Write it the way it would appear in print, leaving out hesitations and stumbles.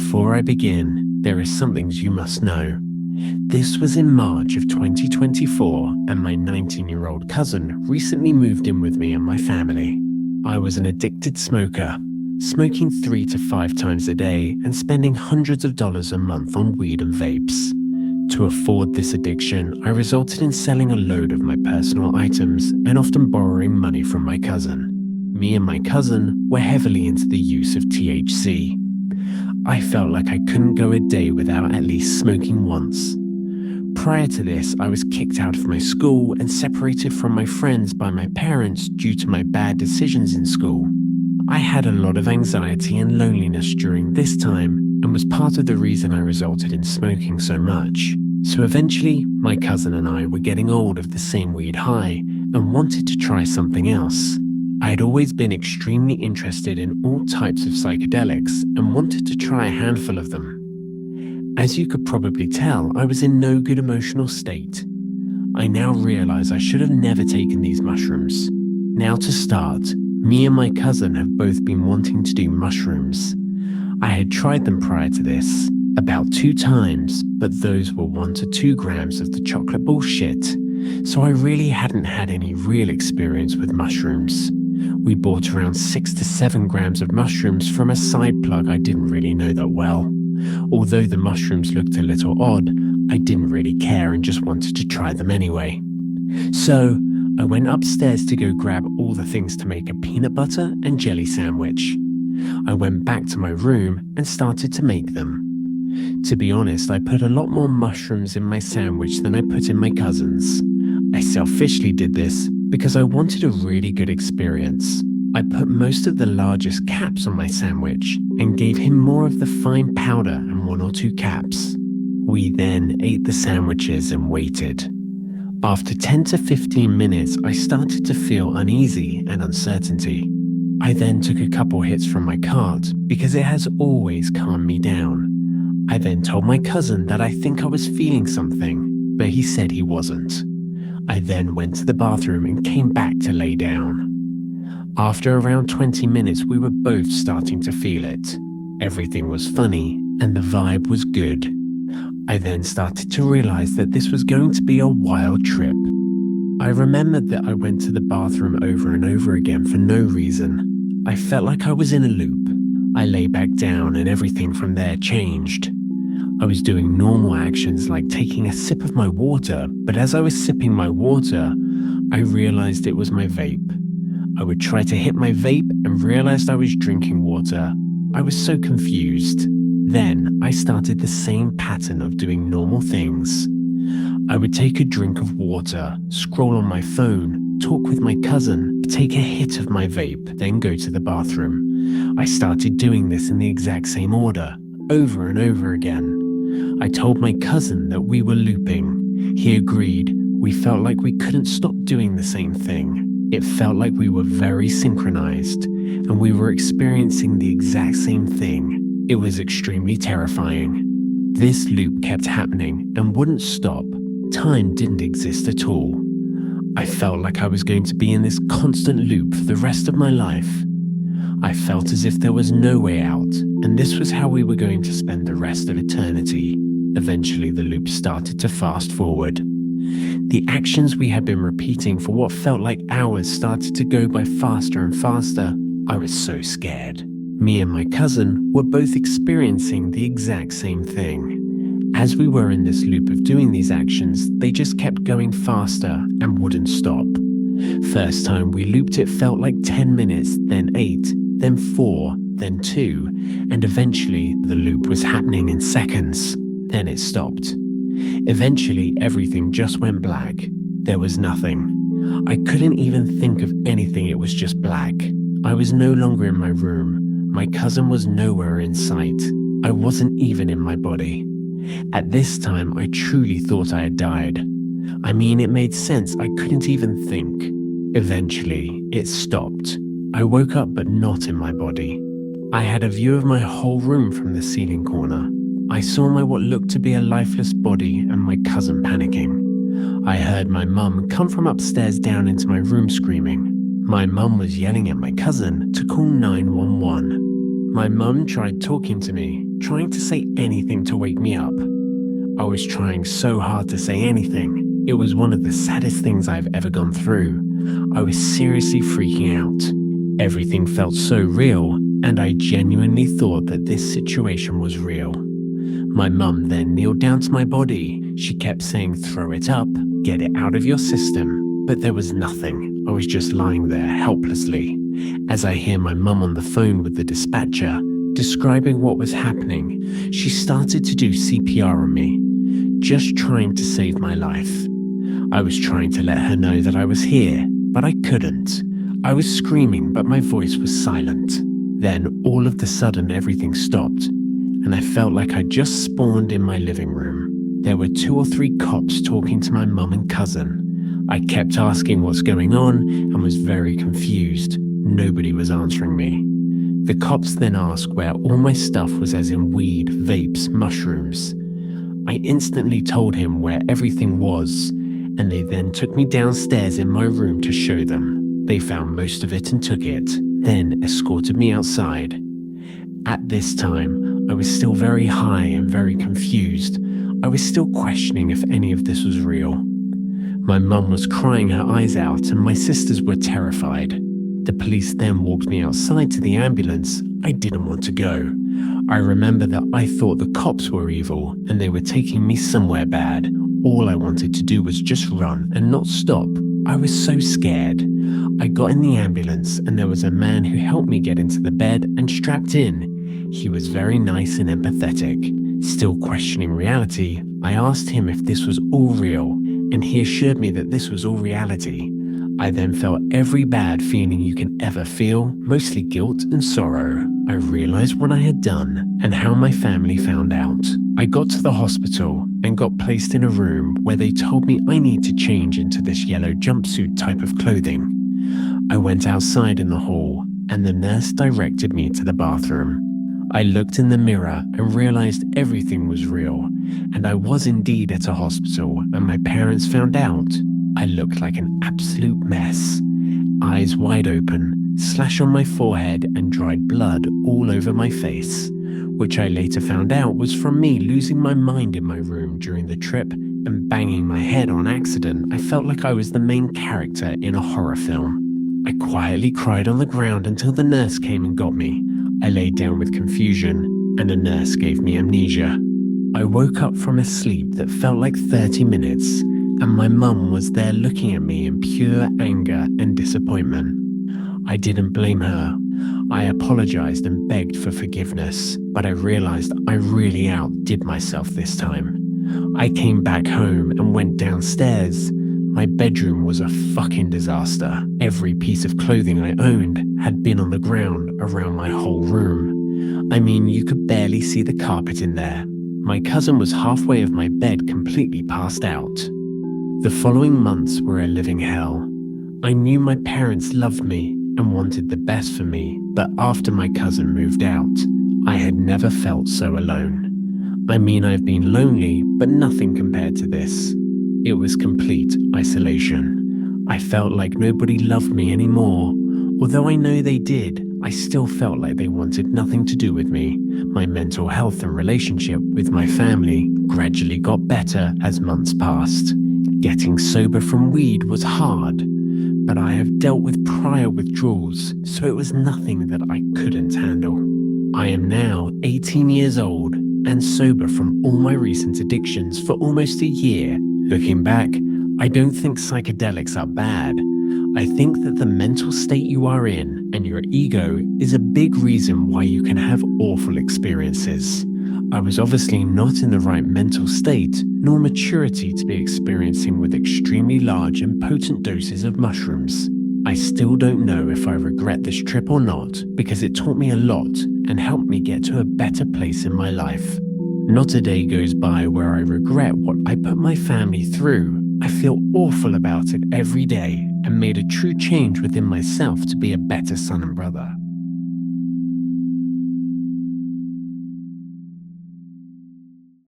Before I begin, there is some things you must know. This was in March of 2024, and my 19-year-old cousin recently moved in with me and my family. I was an addicted smoker, smoking 3 to 5 times a day and spending hundreds of dollars a month on weed and vapes. To afford this addiction, I resulted in selling a load of my personal items and often borrowing money from my cousin. Me and my cousin were heavily into the use of THC. I felt like I couldn't go a day without at least smoking once. Prior to this, I was kicked out of my school and separated from my friends by my parents due to my bad decisions in school. I had a lot of anxiety and loneliness during this time and was part of the reason I resulted in smoking so much. So eventually, my cousin and I were getting old of the same weed high and wanted to try something else. I had always been extremely interested in all types of psychedelics and wanted to try a handful of them. As you could probably tell, I was in no good emotional state. I now realize I should have never taken these mushrooms. Now to start, me and my cousin have both been wanting to do mushrooms. I had tried them prior to this, about 2 times, but those were 1 to 2 grams of the chocolate bullshit, so I really hadn't had any real experience with mushrooms. We bought around 6 to 7 grams of mushrooms from a side plug I didn't really know that well. Although the mushrooms looked a little odd, I didn't really care and just wanted to try them anyway. So, I went upstairs to go grab all the things to make a peanut butter and jelly sandwich. I went back to my room and started to make them. To be honest, I put a lot more mushrooms in my sandwich than I put in my cousin's. I selfishly did this because I wanted a really good experience. I put most of the largest caps on my sandwich and gave him more of the fine powder and 1 or 2 caps. We then ate the sandwiches and waited. After 10 to 15 minutes, I started to feel uneasy and uncertainty. I then took a couple hits from my cart because it has always calmed me down. I then told my cousin that I think I was feeling something, but he said he wasn't. I then went to the bathroom and came back to lay down. After around 20 minutes, we were both starting to feel it. Everything was funny and the vibe was good. I then started to realize that this was going to be a wild trip. I remembered that I went to the bathroom over and over again for no reason. I felt like I was in a loop. I lay back down and everything from there changed. I was doing normal actions like taking a sip of my water, but as I was sipping my water, I realized it was my vape. I would try to hit my vape and realized I was drinking water. I was so confused. Then I started the same pattern of doing normal things. I would take a drink of water, scroll on my phone, talk with my cousin, take a hit of my vape, then go to the bathroom. I started doing this in the exact same order, over and over again. I told my cousin that we were looping. He agreed. We felt like we couldn't stop doing the same thing. It felt like we were very synchronized, and we were experiencing the exact same thing. It was extremely terrifying. This loop kept happening and wouldn't stop. Time didn't exist at all. I felt like I was going to be in this constant loop for the rest of my life. I felt as if there was no way out, and this was how we were going to spend the rest of eternity. Eventually, the loop started to fast forward. The actions we had been repeating for what felt like hours started to go by faster and faster. I was so scared. Me and my cousin were both experiencing the exact same thing. As we were in this loop of doing these actions, they just kept going faster and wouldn't stop. First time we looped, it felt like 10 minutes, then 8, then 4, then 2, and eventually the loop was happening in seconds. Then it stopped. Eventually, everything just went black. There was nothing. I couldn't even think of anything, it was just black. I was no longer in my room. My cousin was nowhere in sight. I wasn't even in my body. At this time, I truly thought I had died. I mean, it made sense. I couldn't even think. Eventually, it stopped. I woke up, but not in my body. I had a view of my whole room from the ceiling corner. I saw my what looked to be a lifeless body and my cousin panicking. I heard my mum come from upstairs down into my room screaming. My mum was yelling at my cousin to call 911. My mum tried talking to me. trying to say anything to wake me up. I was trying so hard to say anything. It was one of the saddest things I've ever gone through. I was seriously freaking out. Everything felt so real, and I genuinely thought that this situation was real. My mum then kneeled down to my body. She kept saying, "Throw it up, get it out of your system." But there was nothing. I was just lying there helplessly. As I hear my mum on the phone with the dispatcher, describing what was happening, she started to do CPR on me, just trying to save my life. I was trying to let her know that I was here, but I couldn't. I was screaming, but my voice was silent. Then, all of a sudden, everything stopped, and I felt like I just spawned in my living room. There were 2 or 3 cops talking to my mum and cousin. I kept asking what's going on and was very confused. Nobody was answering me. The cops then asked where all my stuff was, as in weed, vapes, mushrooms. I instantly told him where everything was, and they then took me downstairs in my room to show them. They found most of it and took it, then escorted me outside. At this time, I was still very high and very confused. I was still questioning if any of this was real. My mum was crying her eyes out and my sisters were terrified. The police then walked me outside to the ambulance. I didn't want to go. I remember that I thought the cops were evil and they were taking me somewhere bad. All I wanted to do was just run and not stop. I was so scared. I got in the ambulance and there was a man who helped me get into the bed and strapped in. He was very nice and empathetic. Still questioning reality, I asked him if this was all real, and he assured me that this was all reality. I then felt every bad feeling you can ever feel, mostly guilt and sorrow. I realized what I had done and how my family found out. I got to the hospital and got placed in a room where they told me I need to change into this yellow jumpsuit type of clothing. I went outside in the hall and the nurse directed me to the bathroom. I looked in the mirror and realized everything was real, and I was indeed at a hospital, and my parents found out. I looked like an absolute mess. Eyes wide open, slash on my forehead and dried blood all over my face, which I later found out was from me losing my mind in my room during the trip and banging my head on accident. I felt like I was the main character in a horror film. I quietly cried on the ground until the nurse came and got me. I laid down with confusion, and a nurse gave me amnesia. I woke up from a sleep that felt like 30 minutes, and my mum was there looking at me in pure anger and disappointment. I didn't blame her. I apologized and begged for forgiveness, but I realized I really outdid myself this time. I came back home and went downstairs. My bedroom was a fucking disaster. Every piece of clothing I owned had been on the ground around my whole room. I mean, you could barely see the carpet in there. My cousin was halfway of my bed completely passed out. The following months were a living hell. I knew my parents loved me and wanted the best for me, but after my cousin moved out, I had never felt so alone. I mean, I've been lonely, but nothing compared to this. It was complete isolation. I felt like nobody loved me anymore. Although I know they did, I still felt like they wanted nothing to do with me. My mental health and relationship with my family gradually got better as months passed. Getting sober from weed was hard, but I have dealt with prior withdrawals, so it was nothing that I couldn't handle. I am now 18 years old and sober from all my recent addictions for almost a year. Looking back, I don't think psychedelics are bad. I think that the mental state you are in and your ego is a big reason why you can have awful experiences. I was obviously not in the right mental state nor maturity to be experiencing with extremely large and potent doses of mushrooms. I still don't know if I regret this trip or not, because it taught me a lot and helped me get to a better place in my life. Not a day goes by where I regret what I put my family through. I feel awful about it every day and made a true change within myself to be a better son and brother.